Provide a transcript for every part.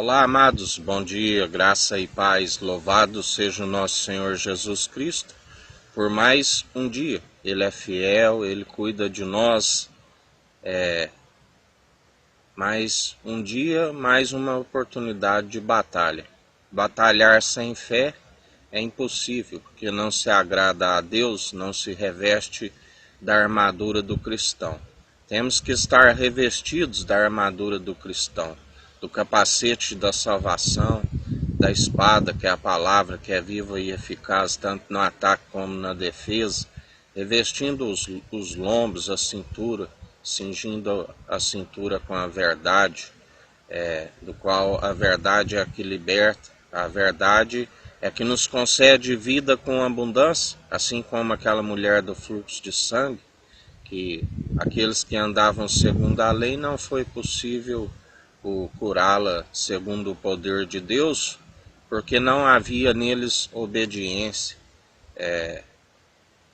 Olá, amados, bom dia, graça e paz, louvado seja o nosso Senhor Jesus Cristo por mais um dia. Ele é fiel, Ele cuida de nós, mais um dia, mais uma oportunidade de batalha. Batalhar sem fé é impossível, porque não se agrada a Deus, não se reveste da armadura do cristão. Temos que estar revestidos da armadura do cristão, do capacete da salvação, da espada, que é a palavra, que é viva e eficaz, tanto no ataque como na defesa, revestindo os lombos, a cintura, cingindo a cintura com a verdade, do qual a verdade é a que liberta, a verdade é que nos concede vida com abundância, assim como aquela mulher do fluxo de sangue, que aqueles que andavam segundo a lei não foi possível curá-la segundo o poder de Deus, porque não havia neles obediência.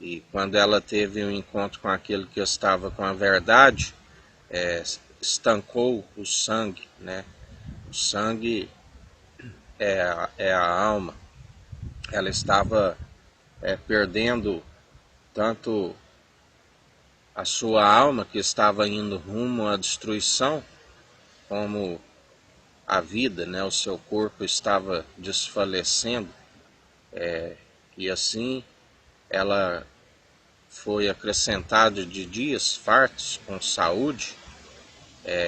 E quando ela teve um encontro com aquele que estava com a verdade, estancou o sangue, né? O sangue é a alma. Ela estava perdendo tanto a sua alma, que estava indo rumo à destruição, como a vida, né? O seu corpo estava desfalecendo, e assim ela foi acrescentada de dias fartos com saúde,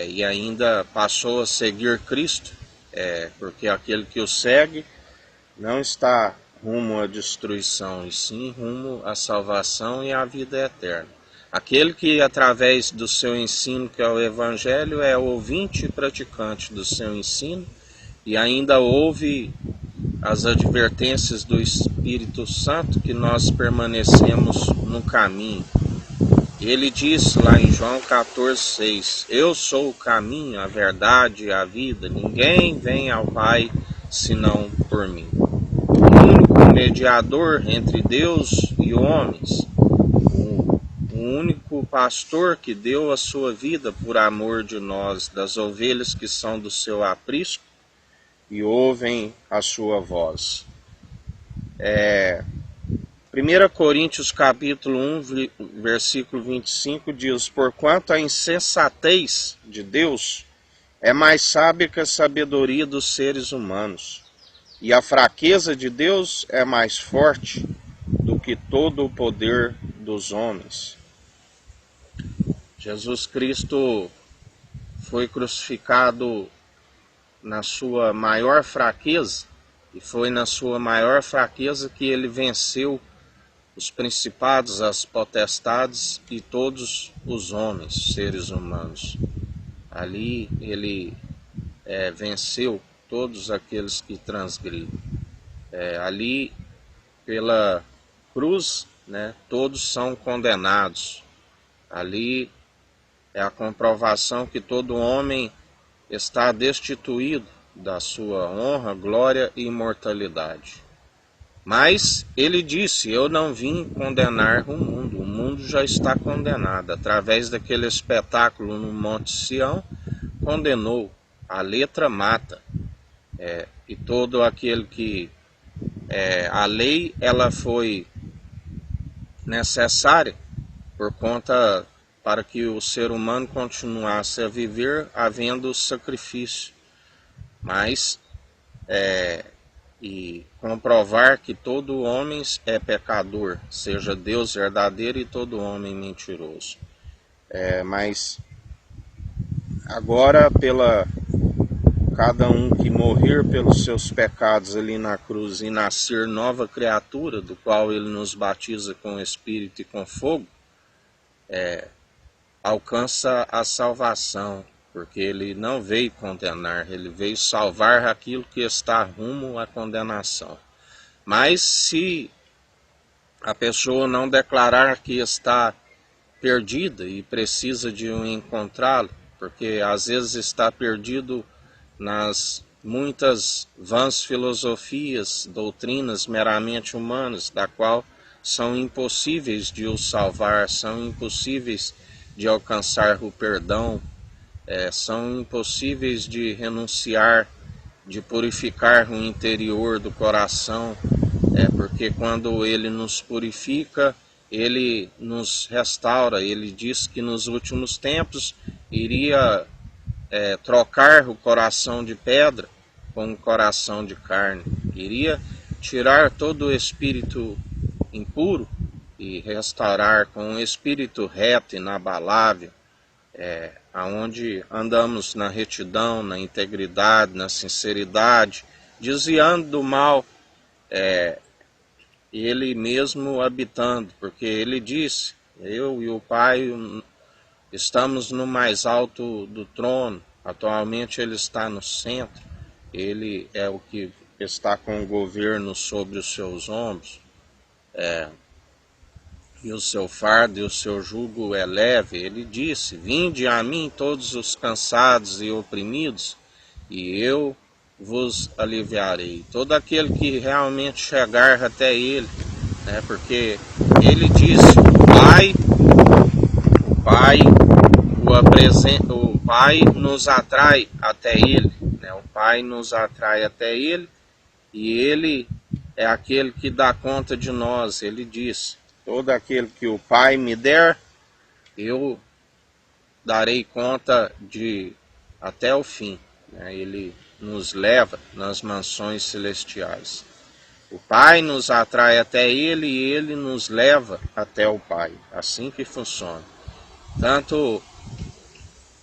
e ainda passou a seguir Cristo, porque aquele que o segue não está rumo à destruição, e sim rumo à salvação e à vida eterna. Aquele que, através do seu ensino, que é o Evangelho, é ouvinte e praticante do seu ensino, e ainda ouve as advertências do Espírito Santo, que nós permanecemos no caminho. Ele diz lá em João 14,6: Eu sou o caminho, a verdade e a vida, ninguém vem ao Pai senão por mim. O único mediador entre Deus e homens, o único pastor que deu a sua vida por amor de nós, das ovelhas que são do seu aprisco e ouvem a sua voz. 1 Coríntios capítulo 1, versículo 25 diz: Porquanto a insensatez de Deus é mais sábia que a sabedoria dos seres humanos, e a fraqueza de Deus é mais forte do que todo o poder dos homens. Jesus Cristo foi crucificado na sua maior fraqueza, e foi na sua maior fraqueza que ele venceu os principados, as potestades e todos os homens, seres humanos. Ali ele venceu todos aqueles que transgridem. Ali, pela cruz, né, todos são condenados. Ali é a comprovação que todo homem está destituído da sua honra, glória e imortalidade. Mas ele disse: eu não vim condenar o mundo já está condenado. Através daquele espetáculo no Monte Sião, condenou. A letra mata. E todo aquele que... a lei, ela foi necessária por conta para que o ser humano continuasse a viver havendo sacrifício. Mas e comprovar que todo homem é pecador, seja Deus verdadeiro e todo homem mentiroso. Mas agora, pela cada um que morrer pelos seus pecados ali na cruz e nascer nova criatura, do qual ele nos batiza com o Espírito e com fogo, alcança a salvação, porque ele não veio condenar, ele veio salvar aquilo que está rumo à condenação. Mas se a pessoa não declarar que está perdida e precisa de um encontrá-lo, porque às vezes está perdido nas muitas vãs filosofias, doutrinas meramente humanas, da qual são impossíveis de o salvar, são impossíveis de alcançar o perdão, são impossíveis de renunciar de purificar o interior do coração, porque quando Ele nos purifica, Ele nos restaura. Ele disse que nos últimos tempos iria trocar o coração de pedra com o coração de carne. Iria tirar todo o espírito impuro e restaurar com um espírito reto, inabalável, aonde andamos na retidão, na integridade, na sinceridade, desviando do mal, Ele mesmo habitando, porque Ele disse: eu e o Pai estamos no mais alto do trono. Atualmente Ele está no centro. Ele é o que está com o governo sobre os seus ombros. E o seu fardo e o seu jugo é leve. Ele disse: vinde a mim todos os cansados e oprimidos, e eu vos aliviarei. Todo aquele que realmente chegar até Ele, porque Ele disse: o Pai nos atrai até Ele, o Pai nos atrai até Ele, e Ele é aquele que dá conta de nós. Ele disse: todo aquele que o Pai me der, eu darei conta de até o fim. Ele nos leva nas mansões celestiais. O Pai nos atrai até Ele e Ele nos leva até o Pai. Assim que funciona. Tanto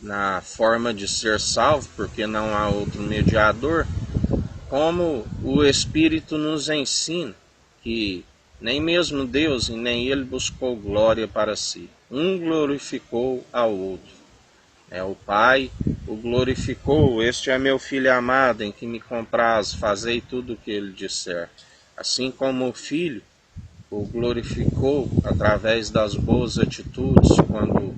na forma de ser salvo, porque não há outro mediador, como o Espírito nos ensina que nem mesmo Deus e nem Ele buscou glória para si. Um glorificou ao outro. O Pai o glorificou: este é meu Filho amado, em que me compraz, fazei tudo o que Ele disser. Assim como o Filho o glorificou através das boas atitudes quando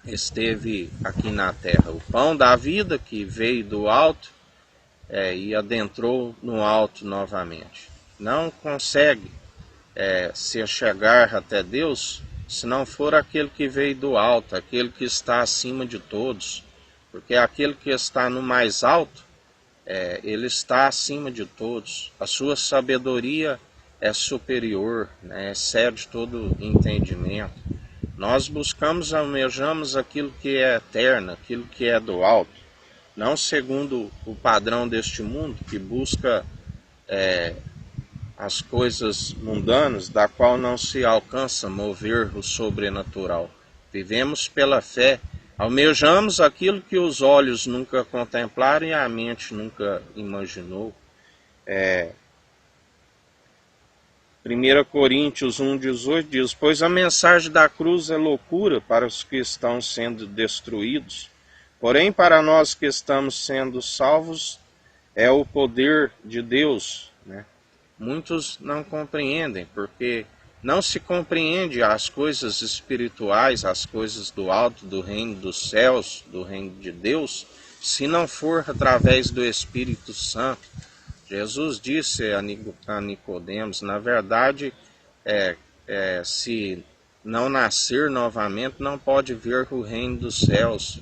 esteve aqui na terra. O pão da vida que veio do alto e adentrou no alto novamente. Não consegue se chegar até Deus se não for aquele que veio do alto, aquele que está acima de todos, porque aquele que está no mais alto, ele está acima de todos. A sua sabedoria é superior, excede todo entendimento. Nós buscamos, almejamos aquilo que é eterno, aquilo que é do alto, não segundo o padrão deste mundo, que busca as coisas mundanas, da qual não se alcança mover o sobrenatural. Vivemos pela fé, almejamos aquilo que os olhos nunca contemplaram e a mente nunca imaginou. 1 Coríntios 1,18 diz: pois a mensagem da cruz é loucura para os que estão sendo destruídos, porém para nós que estamos sendo salvos é o poder de Deus. Muitos não compreendem, porque não se compreende as coisas espirituais, as coisas do alto, do reino dos céus, do reino de Deus, se não for através do Espírito Santo. Jesus disse a Nicodemos: na verdade, se não nascer novamente, não pode ver o reino dos céus.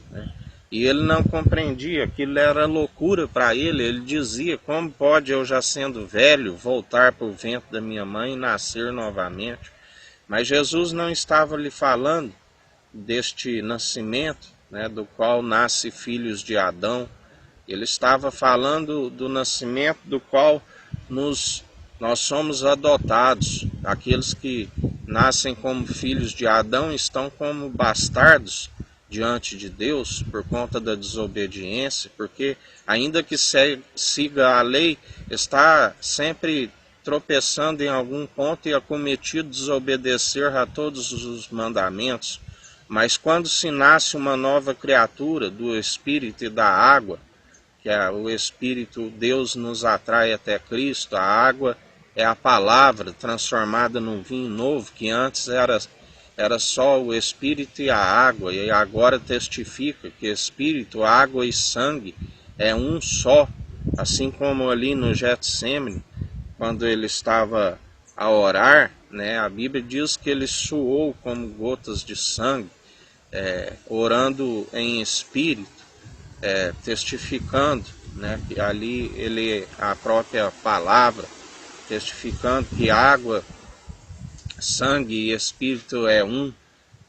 E ele não compreendia, aquilo era loucura para ele. Ele dizia: como pode eu, já sendo velho, voltar para o ventre da minha mãe e nascer novamente? Mas Jesus não estava lhe falando deste nascimento, do qual nasce filhos de Adão. Ele estava falando do nascimento do qual nós somos adotados. Aqueles que nascem como filhos de Adão estão como bastardos diante de Deus por conta da desobediência, porque ainda que siga a lei, está sempre tropeçando em algum ponto e acometido desobedecer a todos os mandamentos. Mas quando se nasce uma nova criatura do Espírito e da água, que é o Espírito, Deus nos atrai até Cristo. A água é a palavra transformada num vinho novo, que antes era só o Espírito e a água, e agora testifica que Espírito, água e sangue é um só. Assim como ali no Getsemane, quando ele estava a orar, a Bíblia diz que ele suou como gotas de sangue, orando em espírito. testificando, né, que ali a própria palavra, testificando que água, sangue e espírito é um.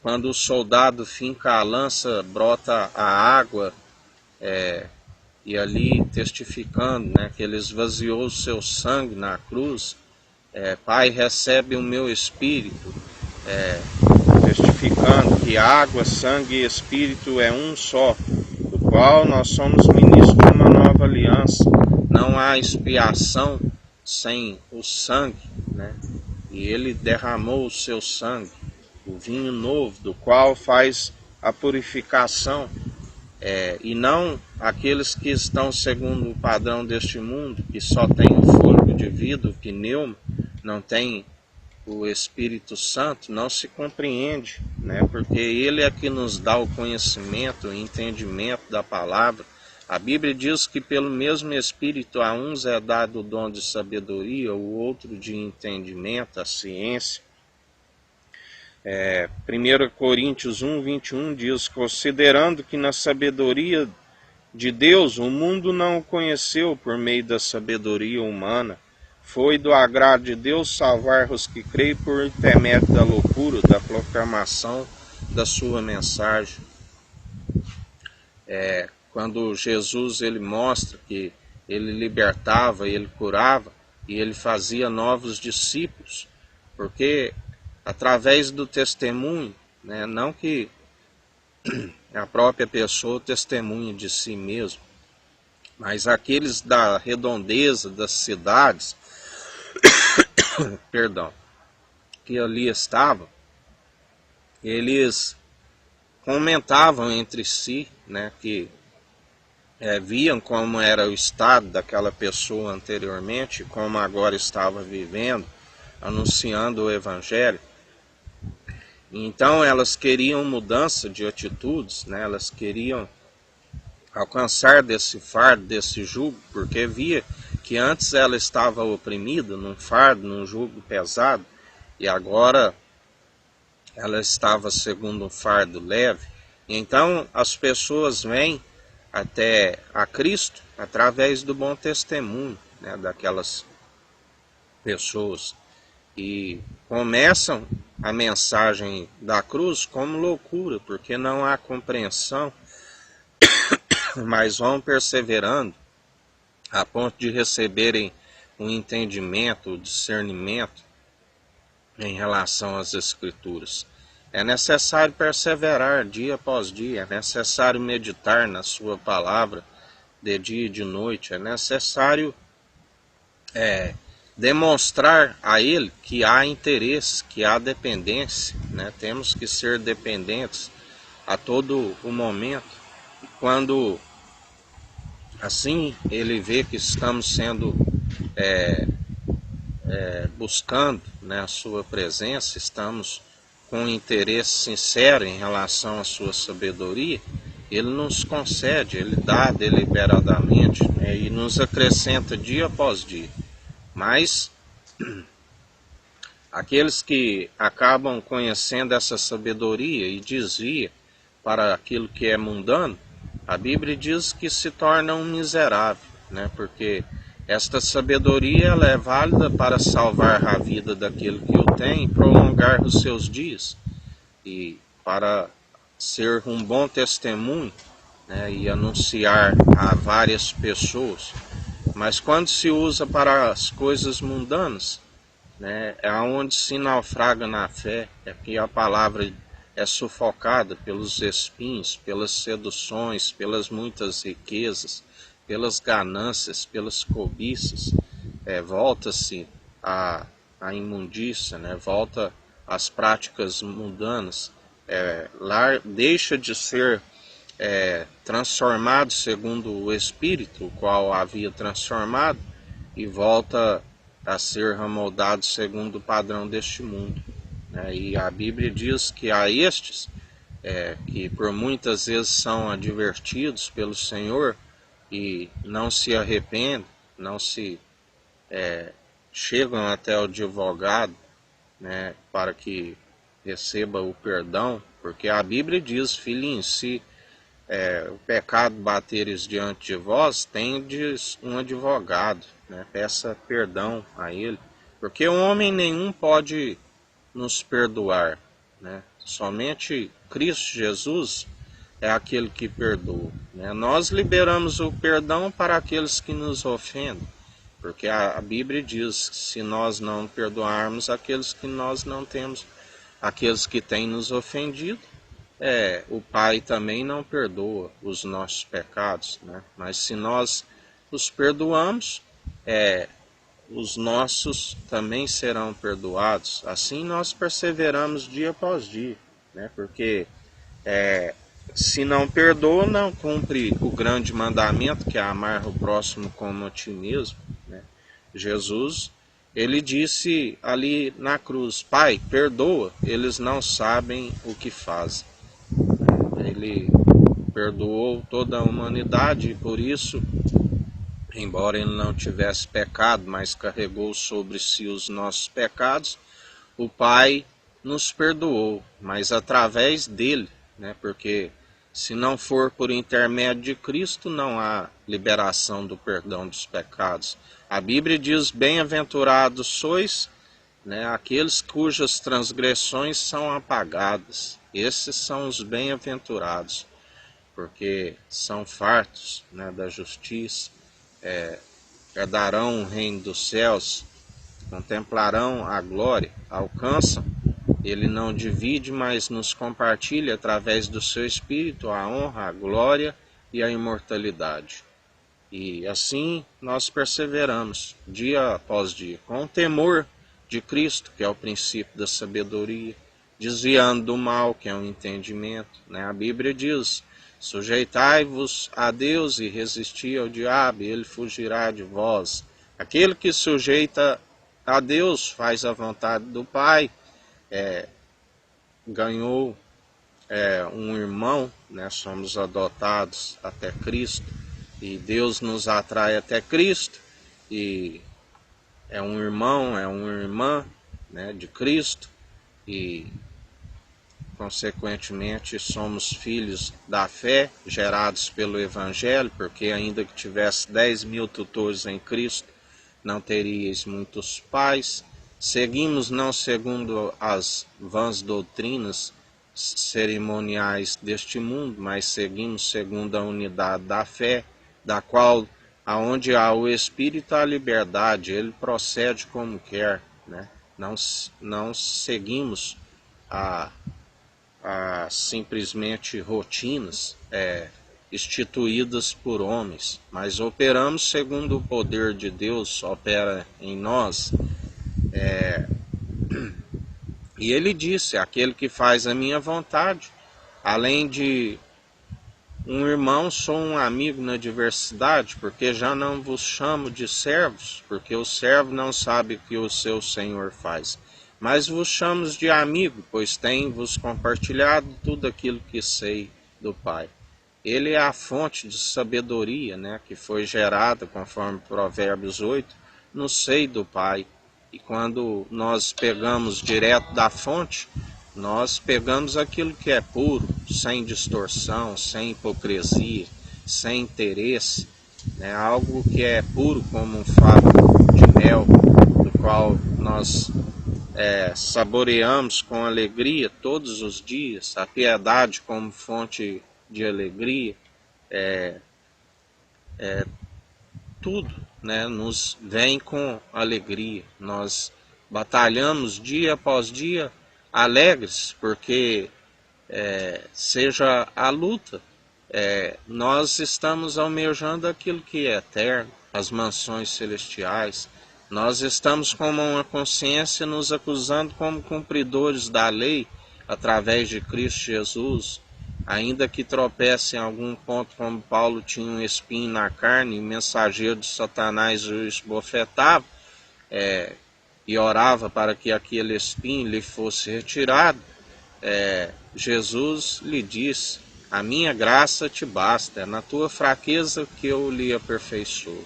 Quando o soldado finca a lança, brota a água, e ali testificando, né, que ele esvaziou o seu sangue na cruz. Pai, recebe o meu espírito, testificando que água, sangue e espírito é um só, do qual nós somos ministros de uma nova aliança. Não há expiação sem o sangue, né? E ele derramou o seu sangue, o vinho novo, do qual faz a purificação, e não aqueles que estão segundo o padrão deste mundo, que só tem o fôlego de vida, o pneuma, não tem o Espírito Santo, não se compreende, né? Porque ele é que nos dá o conhecimento, o entendimento da palavra. A Bíblia diz que pelo mesmo Espírito a uns é dado o dom de sabedoria, o outro de entendimento, a ciência. 1 Coríntios 1:21 diz: considerando que na sabedoria de Deus o mundo não o conheceu por meio da sabedoria humana, foi do agrado de Deus salvar os que creem por intermédio da loucura, da proclamação da sua mensagem. Quando Jesus ele mostra que ele libertava, ele curava e ele fazia novos discípulos, porque através do testemunho, né, não que a própria pessoa testemunhe de si mesmo, mas aqueles da redondeza das cidades, perdão, que ali estavam, eles comentavam entre si, né, que viam como era o estado daquela pessoa anteriormente, como agora estava vivendo, anunciando o Evangelho. Então elas queriam mudança de atitudes, né? Elas queriam alcançar desse fardo, desse jugo, porque via que antes ela estava oprimida num fardo, num jugo pesado, e agora ela estava segundo um fardo leve. Então as pessoas vêm até a Cristo através do bom testemunho, né, daquelas pessoas, e começam a mensagem da cruz como loucura, porque não há compreensão, mas vão perseverando a ponto de receberem um entendimento, o discernimento em relação às Escrituras. É necessário perseverar dia após dia, é necessário meditar na sua palavra de dia e de noite, é necessário demonstrar a ele que há interesse, que há dependência, né? Temos que ser dependentes a todo o momento. E quando assim ele vê que estamos sendo buscando, né, a sua presença, estamos com um interesse sincero em relação à sua sabedoria, ele nos concede, ele dá deliberadamente, né, e nos acrescenta dia após dia. Mas aqueles que acabam conhecendo essa sabedoria e desvia para aquilo que é mundano, a Bíblia diz que se torna um miserável, né? Porque esta sabedoria ela é válida para salvar a vida daquele que o tem e prolongar os seus dias, e para ser um bom testemunho, né, e anunciar a várias pessoas. Mas quando se usa para as coisas mundanas, né, é onde se naufraga na fé, é que a palavra é sufocada pelos espinhos, pelas seduções, pelas muitas riquezas, pelas ganâncias, pelas cobiças, volta-se à imundícia, né, volta às práticas mundanas, deixa de ser transformado segundo o Espírito, o qual havia transformado, e volta a ser amoldado segundo o padrão deste mundo. E a Bíblia diz que a estes, que por muitas vezes são advertidos pelo Senhor e não se arrependem, não se chegam até o advogado, né, para que receba o perdão, porque a Bíblia diz: filhinho, se o pecado bateres diante de vós, tendes um advogado, né? Peça perdão a ele, porque homem nenhum pode nos perdoar, né? Somente Cristo Jesus é aquele que perdoa, né? Nós liberamos o perdão para aqueles que nos ofendem, porque a Bíblia diz que se nós não perdoarmos aqueles que nós não temos, aqueles que têm nos ofendido, o Pai também não perdoa os nossos pecados, né? Mas se nós os perdoamos, os nossos também serão perdoados. Assim nós perseveramos dia após dia, né? Porque se não perdoa, não cumpre o grande mandamento, que é amar o próximo como a ti mesmo, né? Jesus, ele disse ali na cruz: Pai, perdoa, eles não sabem o que fazem. Ele perdoou toda a humanidade e por isso, embora ele não tivesse pecado, mas carregou sobre si os nossos pecados, o Pai nos perdoou, mas através dele, né? Porque se não for por intermédio de Cristo, não há liberação do perdão dos pecados. A Bíblia diz: bem-aventurados sois, né, aqueles cujas transgressões são apagadas. Esses são os bem-aventurados, porque são fartos, né, da justiça, herdarão o reino dos céus, contemplarão a glória, alcançam. Ele não divide, mas nos compartilha através do seu Espírito a honra, a glória e a imortalidade. E assim nós perseveramos dia após dia, com o temor de Cristo, que é o princípio da sabedoria, desviando do mal, que é o entendimento, né? A Bíblia diz: sujeitai-vos a Deus e resisti ao diabo, e ele fugirá de vós. Aquele que sujeita a Deus faz a vontade do Pai, ganhou um irmão, né? Somos adotados até Cristo, e Deus nos atrai até Cristo, e é um irmão, é uma irmã, né, de Cristo, e consequentemente somos filhos da fé, gerados pelo Evangelho, porque ainda que tivesse 10.000 tutores em Cristo, não teríeis muitos pais. Seguimos não segundo as vãs doutrinas cerimoniais deste mundo, mas seguimos segundo a unidade da fé, da qual, aonde há o Espírito, há a liberdade, ele procede como quer, né? Não seguimos a simplesmente rotinas instituídas por homens, mas operamos segundo o poder de Deus opera em nós. E ele disse: aquele que faz a minha vontade, além de um irmão, sou um amigo na diversidade, porque já não vos chamo de servos, porque o servo não sabe o que o seu senhor faz, mas vos chamo de amigo, pois tenho-vos compartilhado tudo aquilo que sei do Pai. Ele é a fonte de sabedoria, né, que foi gerada, conforme Provérbios 8, no seio do Pai. E quando nós pegamos direto da fonte, nós pegamos aquilo que é puro, sem distorção, sem hipocrisia, sem interesse, né? Algo que é puro como um favo de mel, do qual nós saboreamos com alegria todos os dias, a piedade como fonte de alegria, tudo, né, nos vem com alegria. Nós batalhamos dia após dia alegres, porque seja a luta, nós estamos almejando aquilo que é eterno, as mansões celestiais. Nós estamos com uma consciência nos acusando como cumpridores da lei através de Cristo Jesus. Ainda que tropece em algum ponto, como Paulo tinha um espinho na carne, e o mensageiro de Satanás o esbofetava, e orava para que aquele espinho lhe fosse retirado, Jesus lhe disse: a minha graça te basta, é na tua fraqueza que eu lhe aperfeiçoo.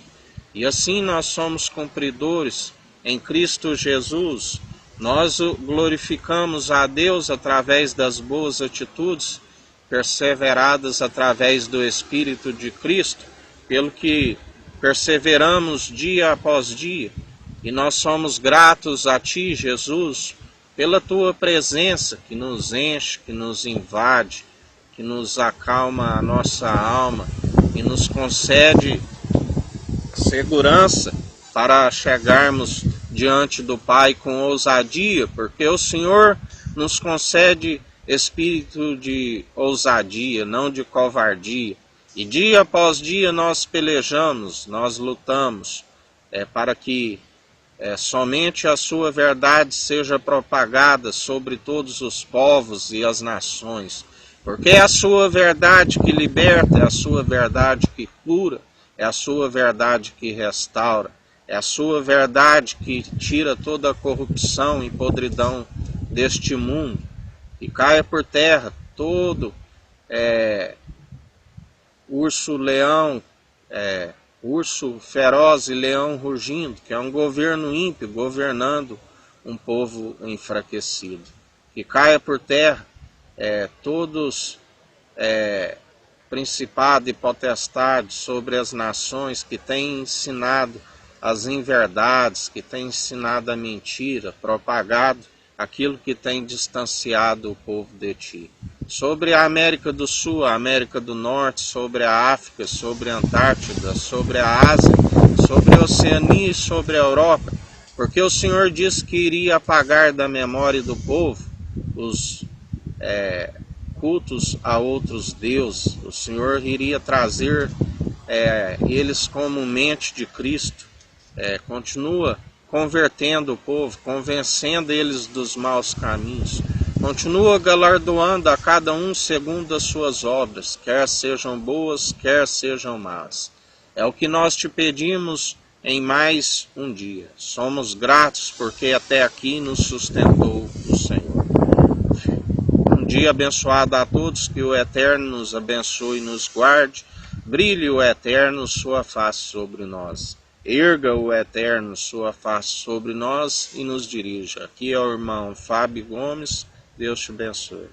E assim nós somos cumpridores em Cristo Jesus. Nós glorificamos a Deus através das boas atitudes perseveradas através do Espírito de Cristo, pelo que perseveramos dia após dia. E nós somos gratos a Ti, Jesus, pela Tua presença que nos enche, que nos invade, que nos acalma a nossa alma e nos concede segurança para chegarmos diante do Pai com ousadia, porque o Senhor nos concede espírito de ousadia, não de covardia. E dia após dia nós pelejamos, nós lutamos para que somente a sua verdade seja propagada sobre todos os povos e as nações. Porque é a sua verdade que liberta, é a sua verdade que cura, é a sua verdade que restaura, é a sua verdade que tira toda a corrupção e podridão deste mundo. E caia por terra todo urso-leão, urso feroz e leão rugindo, que é um governo ímpio governando um povo enfraquecido. Que caia por terra todos principado e potestade sobre as nações que têm ensinado as inverdades, que têm ensinado a mentira, propagado aquilo que tem distanciado o povo de Ti. Sobre a América do Sul, a América do Norte, sobre a África, sobre a Antártida, sobre a Ásia, sobre a Oceania e sobre a Europa, porque o Senhor disse que iria apagar da memória do povo os cultos a outros deuses. O Senhor iria trazer eles como mente de Cristo. Continua convertendo o povo, convencendo eles dos maus caminhos. Continua galardoando a cada um segundo as suas obras, quer sejam boas, quer sejam más. É o que nós te pedimos em mais um dia. Somos gratos porque até aqui nos sustentou o Senhor. Um dia abençoado a todos, que o Eterno nos abençoe e nos guarde. Brilhe o Eterno sua face sobre nós. Erga o Eterno sua face sobre nós e nos dirija. Aqui é o irmão Fábio Gomes. Deus te abençoe.